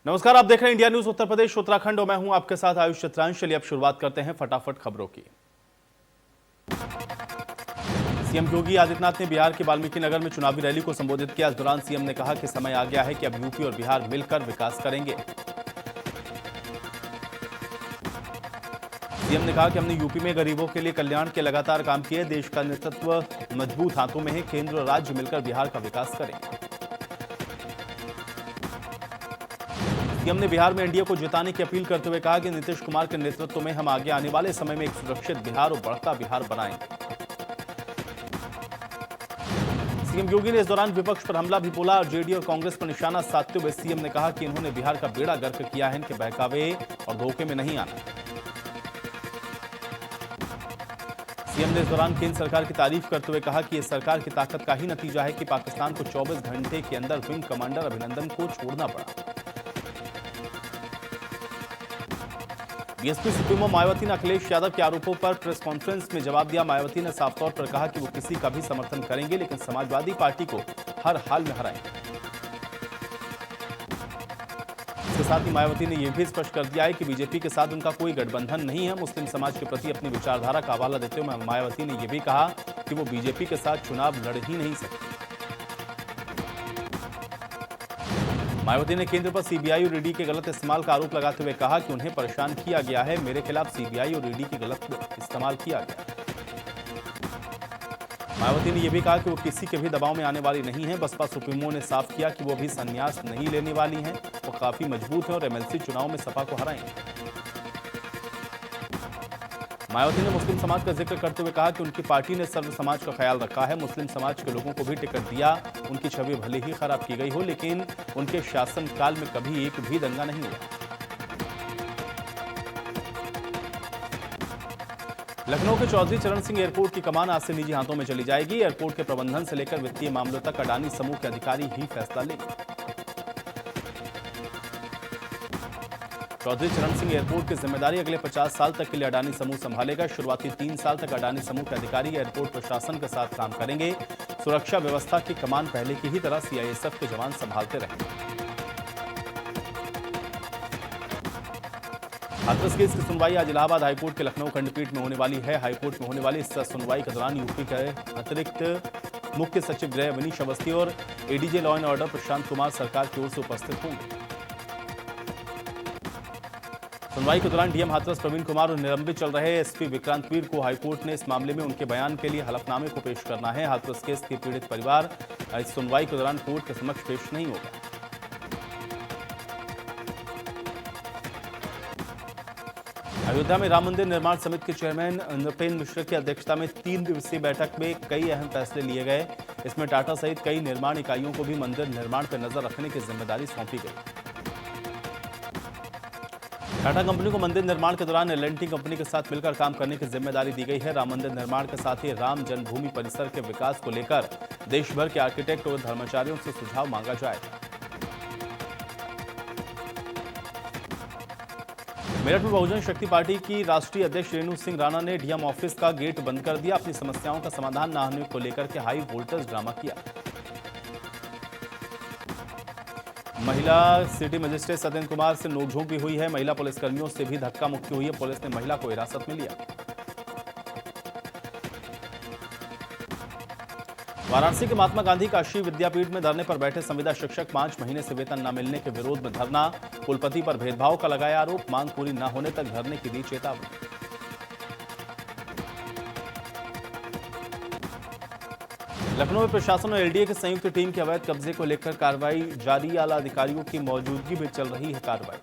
नमस्कार, आप देख रहे हैं इंडिया न्यूज उत्तर प्रदेश उत्तराखंड और मैं हूं आपके साथ आयुष चित्रांश। चलिए अब शुरुआत करते हैं फटाफट खबरों की। सीएम योगी आदित्यनाथ ने बिहार के वाल्मीकि नगर में चुनावी रैली को संबोधित किया। इस दौरान सीएम ने कहा कि समय आ गया है कि अब यूपी और बिहार मिलकर विकास करेंगे। सीएम ने कहा कि हमने यूपी में गरीबों के लिए कल्याण के लगातार काम किए। देश का नेतृत्व मजबूत हाथों में है। केंद्र और राज्य मिलकर बिहार का विकास करेंगे। सीएम ने बिहार में एनडीए को जिताने की अपील करते हुए कहा कि नीतीश कुमार के नेतृत्व में हम आगे आने वाले समय में एक सुरक्षित बिहार और बढ़ता बिहार बनाएंगे। सीएम योगी ने इस दौरान विपक्ष पर हमला भी बोला और जेडीयू और कांग्रेस पर निशाना साधते हुए सीएम ने कहा कि इन्होंने बिहार का बेड़ा गर्क किया है, इनके बहकावे और धोखे में नहीं आना। सीएम ने इस दौरान केंद्र सरकार की तारीफ करते हुए कहा कि इस सरकार की ताकत का ही नतीजा है कि पाकिस्तान को 24 घंटे के अंदर विंग कमांडर अभिनंदन को छोड़ना पड़ा। बीएसपी सुप्रीमो मायावती ने अखिलेश यादव के आरोपों पर प्रेस कॉन्फ्रेंस में जवाब दिया। मायावती ने साफ तौर पर कहा कि वो किसी का भी समर्थन करेंगे, लेकिन समाजवादी पार्टी को हर हाल में हराएंगे। इसके साथ ही मायावती ने यह भी स्पष्ट कर दिया है कि बीजेपी के साथ उनका कोई गठबंधन नहीं है। मुस्लिम समाज के प्रति अपनी विचारधारा का हवाला देते हुए मायावती ने यह भी कहा कि वो बीजेपी के साथ चुनाव लड़ ही नहीं सकते। मायावती ने केंद्र पर सीबीआई और ईडी के गलत इस्तेमाल का आरोप लगाते हुए कहा कि उन्हें परेशान किया गया है। मेरे खिलाफ सीबीआई और ईडी की गलत इस्तेमाल किया गया। मायावती ने यह भी कहा कि वो किसी के भी दबाव में आने वाली नहीं है। बसपा सुप्रीमो ने साफ किया कि वो भी संन्यास नहीं लेने वाली हैं। वो काफी मजबूत है और एमएलसी चुनाव में सपा को हराएंगे। मायावती ने मुस्लिम समाज का जिक्र करते हुए कहा कि उनकी पार्टी ने सर्व समाज का ख्याल रखा है। मुस्लिम समाज के लोगों को भी टिकट दिया। उनकी छवि भले ही खराब की गई हो, लेकिन उनके शासनकाल में कभी एक भी दंगा नहीं हुआ। लखनऊ के चौधरी चरण सिंह एयरपोर्ट की कमान आज से निजी हाथों में चली जाएगी। एयरपोर्ट के प्रबंधन से लेकर वित्तीय मामलों तक अडानी समूह के अधिकारी ही फैसला लेंगे। चौधरी चरण सिंह एयरपोर्ट की जिम्मेदारी अगले 50 साल तक के लिए अडानी समूह संभालेगा। शुरुआती 3 साल तक अडानी समूह के अधिकारी एयरपोर्ट प्रशासन के साथ काम करेंगे। सुरक्षा व्यवस्था की कमान पहले की ही तरह सीआईएसएफ के जवान संभालते रहेंगे। हाथरस केस की सुनवाई आज इलाहाबाद हाईकोर्ट के लखनऊ खंडपीठ में होने वाली है। हाईकोर्ट में होने वाली इस सुनवाई के दौरान यूपी के अतिरिक्त मुख्य सचिव गृह विनीश अवस्थी और ADJ law and order Prashant Kumar सरकार की ओर से उपस्थित होंगे। सुनवाई के दौरान डीएम हाथरस प्रवीण कुमार और निलंबित चल रहे एसपी विक्रांत वीर को हाईकोर्ट ने इस मामले में उनके बयान के लिए हलफनामे को पेश करना है। हाथरस केस के पीड़ित परिवार इस सुनवाई के दौरान कोर्ट के समक्ष पेश नहीं होगा। अयोध्या में राम मंदिर निर्माण समिति के चेयरमैन नृपेंद्र मिश्र की अध्यक्षता में 3 दिवसीय बैठक में कई अहम फैसले लिए गए। इसमें टाटा सहित कई निर्माण इकाइयों को भी मंदिर निर्माण पर नजर रखने की जिम्मेदारी सौंपी गई। टाटा कंपनी को मंदिर निर्माण के दौरान एल&टी कंपनी के साथ मिलकर काम करने की जिम्मेदारी दी गई है। राम मंदिर निर्माण के साथ ही राम जन्मभूमि परिसर के विकास को लेकर देश भर के आर्किटेक्ट और धर्माचार्यों से सुझाव मांगा जाएगा। मेरठ में बहुजन शक्ति पार्टी की राष्ट्रीय अध्यक्ष रेणु सिंह राणा ने डीएम ऑफिस का गेट बंद कर दिया। अपनी समस्याओं का समाधान न होने को लेकर के हाई वोल्टेज ड्रामा किया। महिला सिटी मजिस्ट्रेट सत्येंद्र कुमार से नोकझोंक भी हुई है। महिला पुलिसकर्मियों से भी धक्का मुक्की हुई है। पुलिस ने महिला को हिरासत में लिया। वाराणसी के महात्मा गांधी काशी विद्यापीठ में धरने पर बैठे संविदा शिक्षक 5 महीने से वेतन न मिलने के विरोध में धरना। कुलपति पर भेदभाव का लगाया आरोप। मांग पूरी न होने तक धरने की दी चेतावनी। लखनऊ में प्रशासन और एलडीए की संयुक्त टीम के अवैध कब्जे को लेकर कार्रवाई जारी। आला अधिकारियों की मौजूदगी में चल रही है कार्रवाई।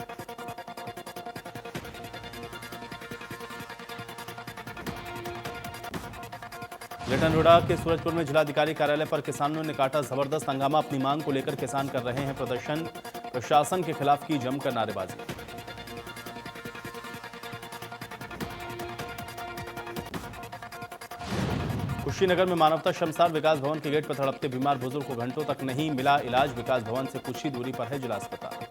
लटनरोड़ा के सूरजपुर में जिलाधिकारी कार्यालय पर किसानों ने काटा जबरदस्त हंगामा। अपनी मांग को लेकर किसान कर रहे हैं प्रदर्शन। प्रशासन के खिलाफ की जमकर नारेबाजी। कुशीनगर में मानवता शमशान विकास भवन के गेट पर तड़पते बीमार बुजुर्ग को घंटों तक नहीं मिला इलाज। विकास भवन से कुछ ही दूरी पर है जिला अस्पताल।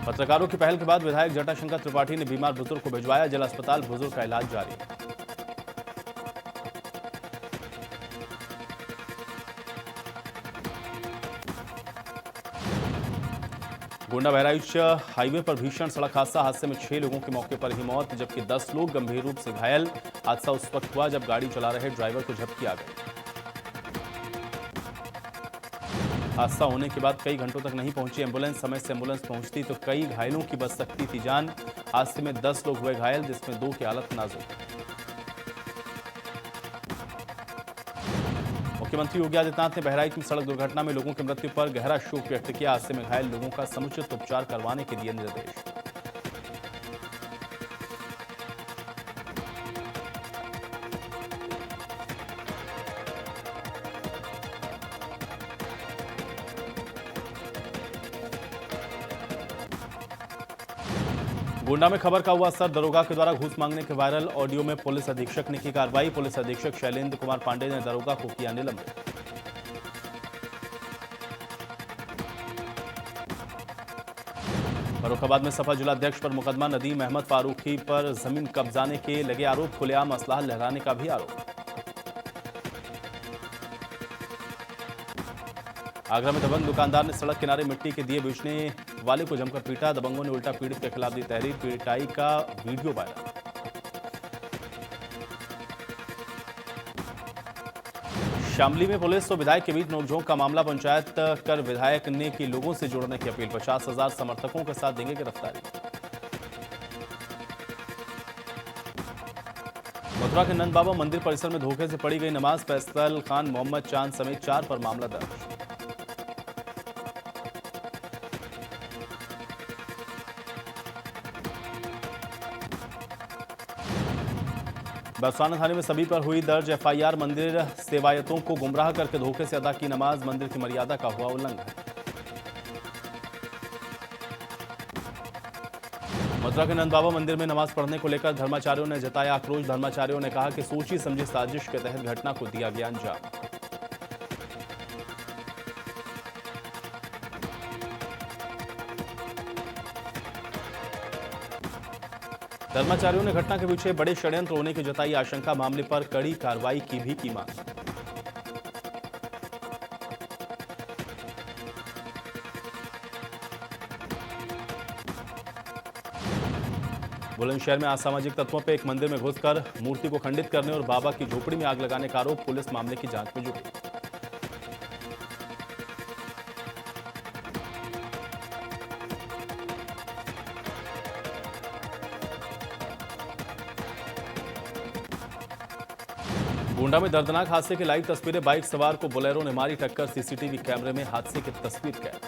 पत्रकारों की पहल के बाद विधायक जटाशंकर त्रिपाठी ने बीमार बुजुर्ग को भिजवाया जिला अस्पताल। बुजुर्ग का इलाज जारी है। गोंडा बहराइच हाईवे पर भीषण सड़क हादसे में 6 लोगों की मौके पर ही मौत, जबकि 10 लोग गंभीर रूप से घायल। हादसा उस वक्त हुआ जब गाड़ी चला रहे ड्राइवर को झपकी आ गई। हादसा होने के बाद कई घंटों तक नहीं पहुंची एम्बुलेंस। समय से एम्बुलेंस पहुंचती तो कई घायलों की बच सकती थी जान। हादसे में 10 लोग हुए घायल, जिसमें 2 की हालत नाजुक। मुख्यमंत्री योगी आदित्यनाथ ने बहराइच में सड़क दुर्घटना में लोगों की मृत्यु पर गहरा शोक व्यक्त किया। हादसे में घायल लोगों का समुचित उपचार करवाने के दिए निर्देश। गोंडा में खबर का हुआ असर, दरोगा के द्वारा घूस मांगने के वायरल ऑडियो में पुलिस अधीक्षक ने की कार्रवाई। पुलिस अधीक्षक शैलेंद्र कुमार पांडे ने दरोगा को किया निलंबित। फर्रुखाबाद में सपा जिलाध्यक्ष पर मुकदमा, नदीम अहमद फारूकी पर जमीन कब्जाने के लगे आरोप, खुलेआम असलाह लहराने का भी आरोप। आगरा में दबंग दुकानदार ने सड़क किनारे मिट्टी के दिए बेचने वाले को जमकर पीटा। दबंगों ने उल्टा पीड़ित के खिलाफ दी तहरीर, पिटाई का वीडियो वायरल। शामली में पुलिस और विधायक के बीच नोकझोंक का मामला, पंचायत कर विधायक ने की लोगों से जोड़ने की अपील। 50,000 समर्थकों के साथ देंगे गिरफ्तारी। मथुरा के नंद बाबा मंदिर परिसर में धोखे से पढ़ी गई नमाज, फैसल खान, मोहम्मद चांद समेत 4 पर मामला दर्ज। बरसाना थाने में सभी पर हुई दर्ज एफआईआर। मंदिर सेवायतों को गुमराह करके धोखे से अदा की नमाज, मंदिर की मर्यादा का हुआ उल्लंघन। मथुरा के नंद बाबा मंदिर में नमाज पढ़ने को लेकर धर्माचार्यों ने जताया आक्रोश। धर्माचार्यों ने कहा कि सोची समझी साजिश के तहत घटना को दिया गया अंजाम। धर्माचार्यों ने घटना के पीछे बड़े षड्यंत्र होने की जताई आशंका। मामले पर कड़ी कार्रवाई की भी की मांग। बुलंदशहर में असामाजिक तत्वों पर एक मंदिर में घुसकर मूर्ति को खंडित करने और बाबा की झोपड़ी में आग लगाने का आरोप, पुलिस मामले की जांच में जुटी। गोंडा में दर्दनाक हादसे की लाइव तस्वीरें, बाइक सवार को बोलेरो ने मारी टक्कर, सीसीटीवी कैमरे में हादसे की तस्वीर कैद।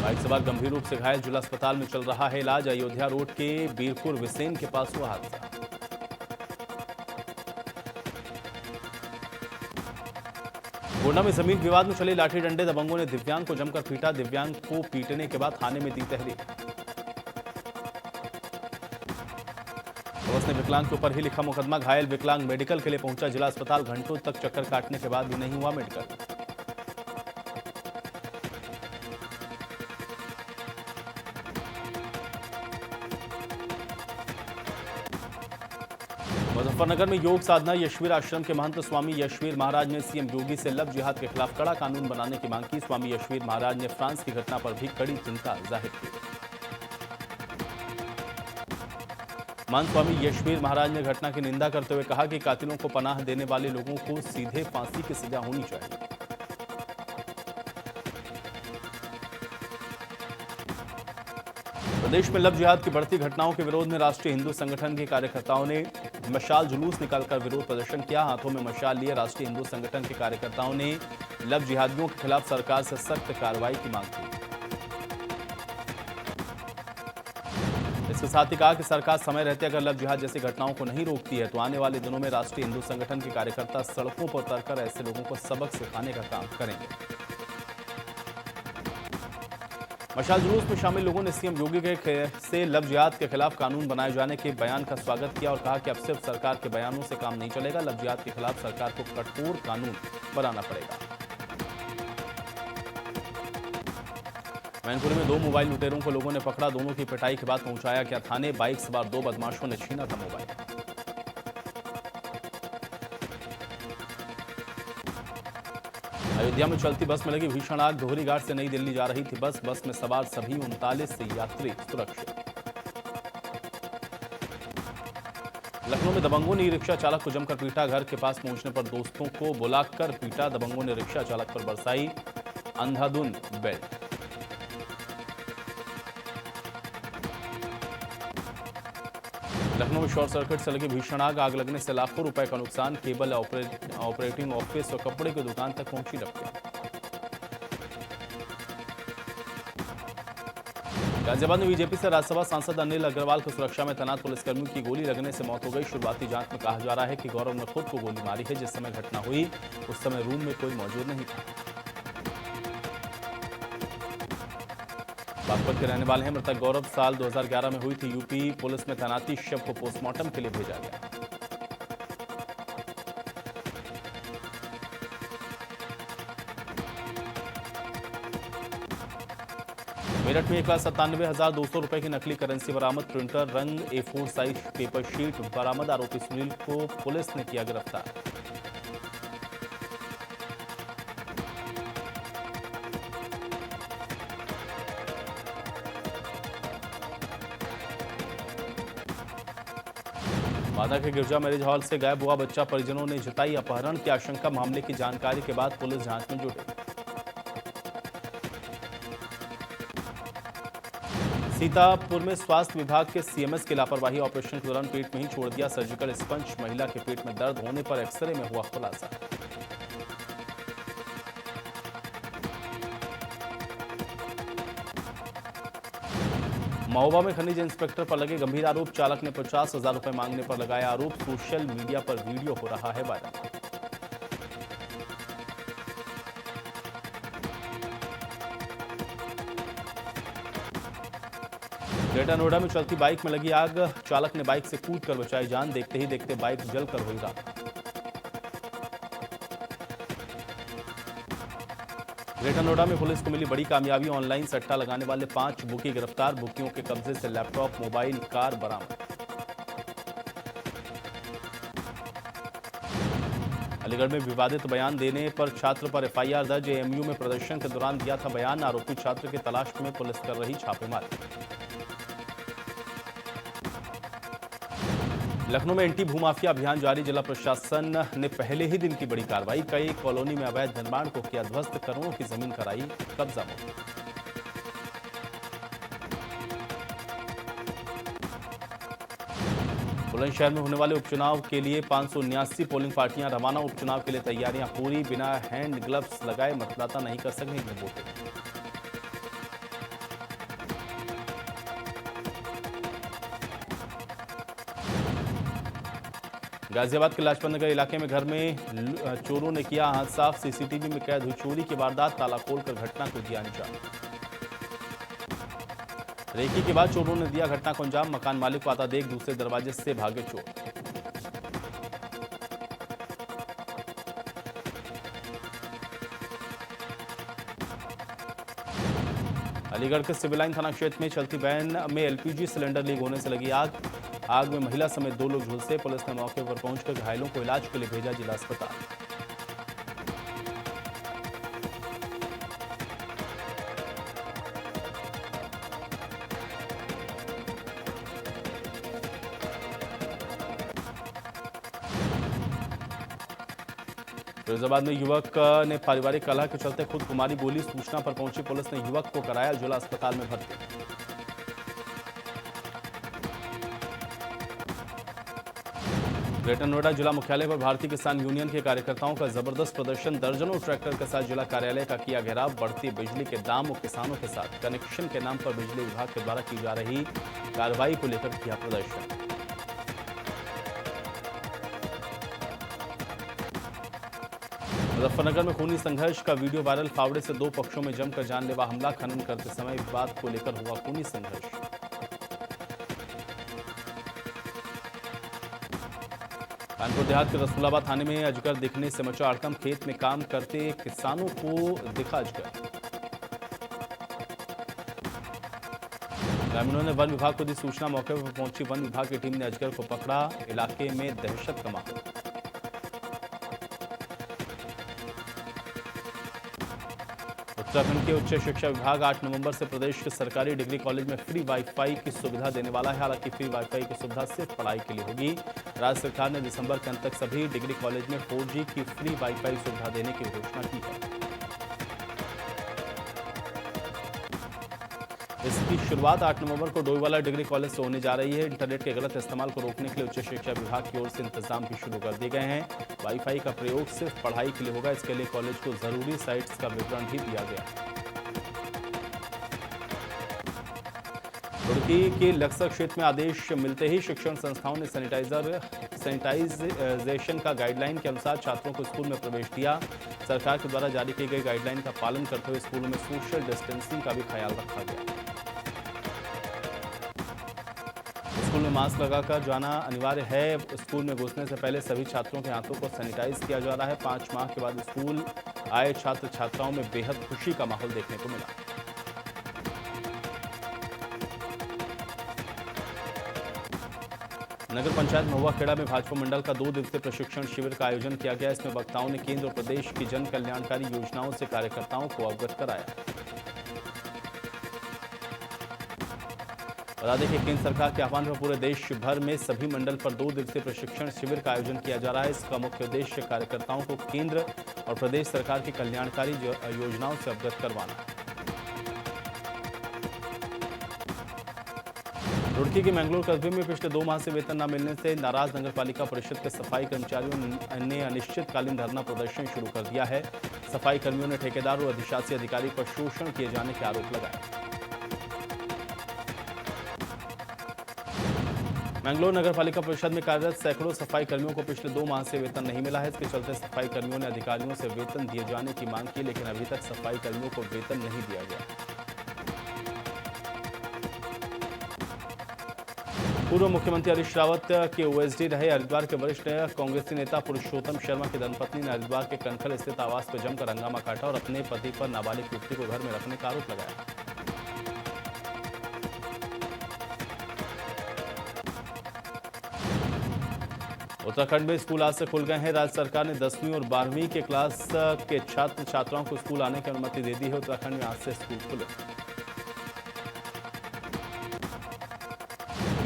बाइक सवार गंभीर रूप से घायल, जिला अस्पताल में चल रहा है इलाज। अयोध्या रोड के बीरपुर विसेन के पास हुआ हादसा। गोंडा में जमीन विवाद में चले लाठी डंडे, दबंगों ने दिव्यांग को जमकर पीटा। दिव्यांग को पीटने के बाद थाने में दी तहरीर। पुलिस ने विकलांग के ऊपर ही लिखा मुकदमा, घायल विकलांग मेडिकल के लिए पहुंचा जिला अस्पताल। घंटों तक चक्कर काटने के बाद भी नहीं हुआ मेडिकल। मुजफ्फरनगर में योग साधना यशवीर आश्रम के महंत स्वामी यशवीर महाराज ने सीएम योगी से लव जिहाद के खिलाफ कड़ा कानून बनाने की मांग की। स्वामी यशवीर महाराज ने फ्रांस की घटना पर भी कड़ी चिंता जाहिर की। महंत स्वामी यशवीर महाराज ने घटना की निंदा करते हुए कहा कि कातिलों को पनाह देने वाले लोगों को सीधे फांसी की सजा होनी चाहिए। प्रदेश में लव जिहाद की बढ़ती घटनाओं के विरोध में राष्ट्रीय हिंदू संगठन के कार्यकर्ताओं ने मशाल जुलूस निकालकर विरोध प्रदर्शन किया। हाथों में मशाल लिए राष्ट्रीय हिंदू संगठन के कार्यकर्ताओं ने लव जिहादियों के खिलाफ सरकार से सख्त कार्रवाई की मांग की। इसके साथ ही कहा कि सरकार समय रहते अगर लव जिहाद जैसी घटनाओं को नहीं रोकती है तो आने वाले दिनों में राष्ट्रीय हिंदू संगठन के कार्यकर्ता सड़कों पर उतरकर ऐसे लोगों को सबक सिखाने का काम करेंगे। मशाल जुलूस में शामिल लोगों ने सीएम योगी के से लव जिहाद के खिलाफ कानून बनाए जाने के बयान का स्वागत किया और कहा कि अब सिर्फ सरकार के बयानों से काम नहीं चलेगा, लव जिहाद के खिलाफ सरकार को कठोर कानून बनाना पड़ेगा। मैनपुरी में 2 मोबाइल लुटेरों को लोगों ने पकड़ा। दोनों की पिटाई के बाद पहुंचाया गया थाने। बाइक सवार 2 बदमाशों ने छीना था मोबाइल। अयोध्या में चलती बस में लगी भीषण आग। दोहरी घाट से नई दिल्ली जा रही थी बस में सवार सभी 39 यात्री सुरक्षित। लखनऊ में दबंगों ने रिक्शा चालक को जमकर पीटा। घर के पास पहुंचने पर दोस्तों को बुलाकर पीटा। दबंगों ने रिक्शा चालक पर बरसाई अंधाधुंध बेल्ट। लखनऊ में शॉर्ट सर्किट से लगी भीषण आग लगने से लाखों रुपए का नुकसान। केबल ऑपरेटिंग ऑफिस और कपड़े की दुकान तक पहुंची लपटें। गाजियाबाद में बीजेपी से राज्यसभा सांसद अनिल अग्रवाल को सुरक्षा में तैनात पुलिसकर्मियों की गोली लगने से मौत हो गई। शुरुआती जांच में कहा जा रहा है कि गौरव ने खुद को गोली मारी है। जिस समय घटना हुई उस समय रूम में कोई मौजूद नहीं था। बागपत के रहने वाले हैं मृतक गौरव। साल 2011 में हुई थी यूपी पुलिस में तैनाती। शव को पोस्टमार्टम के लिए भेजा गया। मेरठ में 1,97,200 रुपए की नकली करेंसी बरामद। प्रिंटर, रंग, A4 साइज पेपर शीट बरामद। आरोपी सुनील को पुलिस ने किया गिरफ्तार। बांदा के गिरजा मैरिज हॉल से गायब हुआ बच्चा। परिजनों ने जताई अपहरण की आशंका। मामले की जानकारी के बाद पुलिस जांच में जुटी। सीतापुर में स्वास्थ्य विभाग के सीएमएस की लापरवाही। ऑपरेशन के दौरान पेट में ही छोड़ दिया सर्जिकल स्पंज। महिला के पेट में दर्द होने पर एक्सरे में हुआ खुलासा। महोबा में खनिज इंस्पेक्टर पर लगे गंभीर आरोप। चालक ने 50,000 रुपए मांगने पर लगाया आरोप। सोशल मीडिया पर वीडियो हो रहा है वायरल। ग्रेटर नोएडा में चलती बाइक में लगी आग। चालक ने बाइक से कूदकर बचाई जान। देखते ही देखते बाइक जलकर हुई राख। ग्रेटर नोएडा में पुलिस को मिली बड़ी कामयाबी। ऑनलाइन सट्टा लगाने वाले 5 बुकी गिरफ्तार। बुकियों के कब्जे से लैपटॉप, मोबाइल, कार बरामद। अलीगढ़ में विवादित बयान देने पर छात्र पर एफआईआर दर्ज। एएमयू में प्रदर्शन के दौरान दिया था बयान। आरोपी छात्र की तलाश में पुलिस कर रही छापेमारी। लखनऊ में एंटी भूमाफिया अभियान जारी। जिला प्रशासन ने पहले ही दिन की बड़ी कार्रवाई। कई कॉलोनी में अवैध निर्माण को किया ध्वस्त। करोड़ों की जमीन कराई कब्जा मुक्त। बुलंदशहर में होने वाले उपचुनाव के लिए 579 पोलिंग पार्टियां रवाना। उपचुनाव के लिए तैयारियां पूरी। बिना हैंड ग्लव्स लगाए मतदाता नहीं कर सकेंगे वोटिंग। गाजियाबाद के लाजपत नगर इलाके में घर में चोरों ने किया हाथ साफ। सीसीटीवी में कैद हुई चोरी की वारदात। ताला खोलकर घटना को दिया अंजाम। रेकी के बाद चोरों ने दिया घटना को अंजाम। मकान मालिक को आता देख दूसरे दरवाजे से भागे चोर। अलीगढ़ के सिविल लाइन थाना क्षेत्र में चलती वैन में एलपीजी सिलेंडर लीक होने से लगी आग। आग में महिला समेत 2 लोग झुलसे। पुलिस ने मौके पर पहुंचकर घायलों को इलाज के लिए भेजा जिला अस्पताल। फिरोजाबाद में युवक ने पारिवारिक कलह के चलते खुद को मारी गोली। सूचना पर पहुंची पुलिस ने युवक को कराया जिला अस्पताल में भर्ती। ग्रेटर नोएडा जिला मुख्यालय पर भारतीय किसान यूनियन के कार्यकर्ताओं का जबरदस्त प्रदर्शन। दर्जनों ट्रैक्टर के साथ जिला कार्यालय का किया घेराव। बढ़ती बिजली के दाम और किसानों के साथ कनेक्शन के नाम पर बिजली विभाग के द्वारा की जा रही कार्रवाई को लेकर किया प्रदर्शन। मुजफ्फरनगर में खूनी संघर्ष का वीडियो वायरल। फावड़े से 2 पक्षों में जमकर जानलेवा हमला। खनन करते समय विवाद को लेकर हुआ खूनी संघर्ष। कानपुर देहात के रसूलाबाद थाने में अजगर दिखने से मचा हड़कंप। खेत में काम करते किसानों को दिखा अजगर। ग्रामीणों ने वन विभाग को दी सूचना। मौके पर पहुंची वन विभाग की टीम ने अजगर को पकड़ा। इलाके में दहशत का माहौल। उत्तराखंड के उच्च शिक्षा विभाग 8 नवंबर से प्रदेश के सरकारी डिग्री कॉलेज में फ्री वाईफाई की सुविधा देने वाला है। हालांकि फ्री वाईफाई की सुविधा सिर्फ पढ़ाई के लिए होगी। राज्य सरकार ने दिसंबर के अंत तक सभी डिग्री कॉलेज में 4G की फ्री वाईफाई सुविधा देने की घोषणा की है। इसकी शुरुआत 8 नवंबर को डोईवाला डिग्री कॉलेज से होने जा रही है। इंटरनेट के गलत इस्तेमाल को रोकने के लिए उच्च शिक्षा विभाग की ओर से इंतजाम भी शुरू कर दिए गए हैं। वाईफाई का प्रयोग सिर्फ पढ़ाई के लिए होगा। इसके लिए कॉलेज को जरूरी साइट्स का विवरण भी दिया गया है। रुड़की के लक्सर क्षेत्र में आदेश मिलते ही शिक्षण संस्थाओं ने सैनिटाइजेशन का गाइडलाइन के अनुसार छात्रों को स्कूल में प्रवेश दिया। सरकार के द्वारा जारी की गई गाइडलाइन का पालन करते हुए स्कूलों में सोशल डिस्टेंसिंग का भी ख्याल रखा गया। स्कूल में मास्क लगाकर जाना अनिवार्य है। स्कूल में घुसने से पहले सभी छात्रों के हाथों को सैनिटाइज किया जा रहा है। 5 माह के बाद स्कूल आए छात्र छात्राओं में बेहद खुशी का माहौल देखने को मिला। नगर पंचायत महुआ खेड़ा में भाजपा मंडल का 2 दिवसीय प्रशिक्षण शिविर का आयोजन किया गया। इसमें वक्ताओं ने केंद्र और प्रदेश की जन कल्याणकारी योजनाओं से कार्यकर्ताओं को अवगत कराया। बता दें कि केंद्र सरकार के आह्वान पर पूरे देश भर में सभी मंडल पर 2 दिवसीय प्रशिक्षण शिविर का आयोजन किया जा रहा है। इसका मुख्य उद्देश्य कार्यकर्ताओं को केंद्र और प्रदेश सरकार की कल्याणकारी योजनाओं से अवगत करवाना है। रुड़की के मैंगलोर कस्बे में पिछले 2 माह से वेतन न मिलने से नाराज नगर पालिका परिषद के सफाई कर्मचारियों ने अनिश्चितकालीन धरना प्रदर्शन शुरू कर दिया है। सफाई कर्मियों ने ठेकेदार और अधिशासी अधिकारी पर शोषण किए जाने के आरोप लगाए। मैंगलोर नगर पालिका परिषद में कार्यरत सैकड़ों सफाई कर्मियों को पिछले 2 माह से वेतन नहीं मिला है। इसके चलते सफाई कर्मियों ने अधिकारियों से वेतन दिए जाने की मांग की, लेकिन अभी तक सफाई कर्मियों को वेतन नहीं दिया गया। पूर्व मुख्यमंत्री हरीश रावत के ओएसडी रहे हरिद्वार के वरिष्ठ कांग्रेसी नेता पुरुषोत्तम शर्मा की धर्मपत्नी ने हरिद्वार के कनखल स्थित आवास पर जमकर हंगामा काटा और अपने पति पर नाबालिग युवती को घर में रखने का आरोप लगाया। उत्तराखंड में स्कूल आज से खुल गए हैं। राज्य सरकार ने 10वीं और 12वीं के क्लास के छात्र छात्राओं को स्कूल आने की अनुमति दे दी है। उत्तराखंड में आज से स्कूल खुले।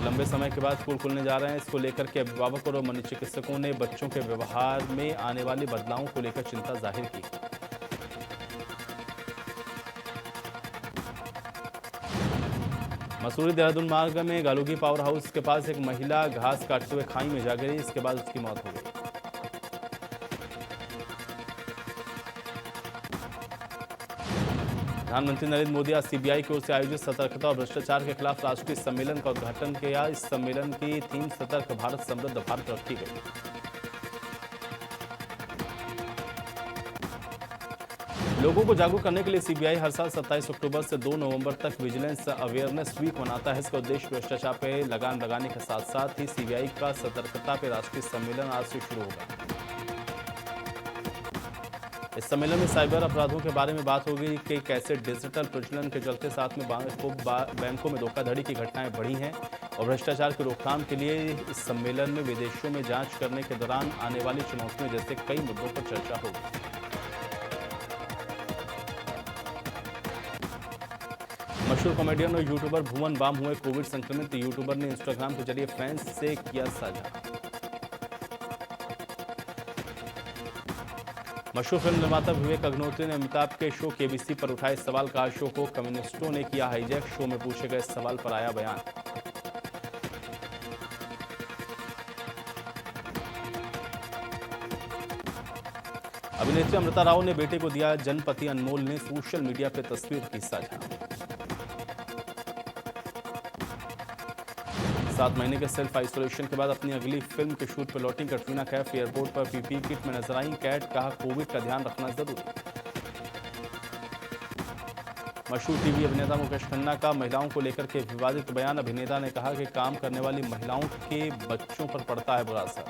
लंबे समय के बाद स्कूल खुलने जा रहे हैं। इसको लेकर के अभिभावकों और मनोचिकित्सकों ने बच्चों के व्यवहार में आने वाले बदलावों को लेकर चिंता जाहिर की। मसूरी देहरादून मार्ग में गालूगी पावर हाउस के पास एक महिला घास काटते हुए खाई में जा गिरी। इसके बाद उसकी मौत हो गई। प्रधानमंत्री नरेंद्र मोदी आज सीबीआई की ओर से आयोजित सतर्कता और भ्रष्टाचार के खिलाफ राष्ट्रीय सम्मेलन का उद्घाटन किया। इस सम्मेलन की थीम सतर्क भारत समृद्ध भारत रखी गई। लोगों को जागरूक करने के लिए सीबीआई हर साल 27 अक्टूबर से 2 नवंबर तक विजिलेंस अवेयरनेस वीक मनाता है। इसका उद्देश्य भ्रष्टाचार पे लगाम लगाने के साथ साथ ही सीबीआई का सतर्कता पे राष्ट्रीय सम्मेलन आज से शुरू होगा। इस सम्मेलन में साइबर अपराधों के बारे में बात होगी कि कैसे डिजिटल प्रचलन के चलते साथ में बैंकों में धोखाधड़ी की घटनाएं बढ़ी हैं और भ्रष्टाचार की रोकथाम के लिए इस सम्मेलन में विदेशों में जांच करने के दौरान आने वाली चुनौतियों जैसे कई मुद्दों पर चर्चा होगी। मशहूर कॉमेडियन और यूट्यूबर भुवन बाम हुए कोविड संक्रमित। यूट्यूबर ने इंस्टाग्राम के जरिए फैंस से किया साझा। मशहूर फिल्म निर्माता विवेक अग्निहोत्री ने अमिताभ के शो केबीसी पर उठाए सवाल। कहा शो को कम्युनिस्टों ने किया हाईजैक। शो में पूछे गए सवाल पर आया बयान। अभिनेत्री अमृता राव ने बेटे को दिया जन्म। पति अनमोल ने सोशल मीडिया पर तस्वीर की साझा। 7 महीने के सेल्फ आइसोलेशन के बाद अपनी अगली फिल्म के शूट पर लौटी कटरीना कैफ। एयरपोर्ट पर पीपीई किट में नजर आई कैट। कहा कोविड का ध्यान रखना जरूरी। मशहूर टीवी अभिनेता मुकेश खन्ना का महिलाओं को लेकर के विवादित बयान। अभिनेता ने कहा कि काम करने वाली महिलाओं के बच्चों पर पड़ता है बुरा असर।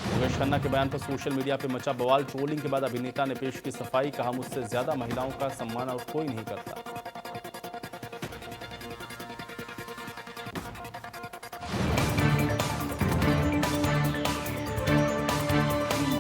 मुकेश खन्ना के बयान पर सोशल मीडिया पर मचा बवाल। ट्रोलिंग के बाद अभिनेता ने पेश की सफाई। कहा मुझसे ज्यादा महिलाओं का सम्मान और कोई नहीं करता।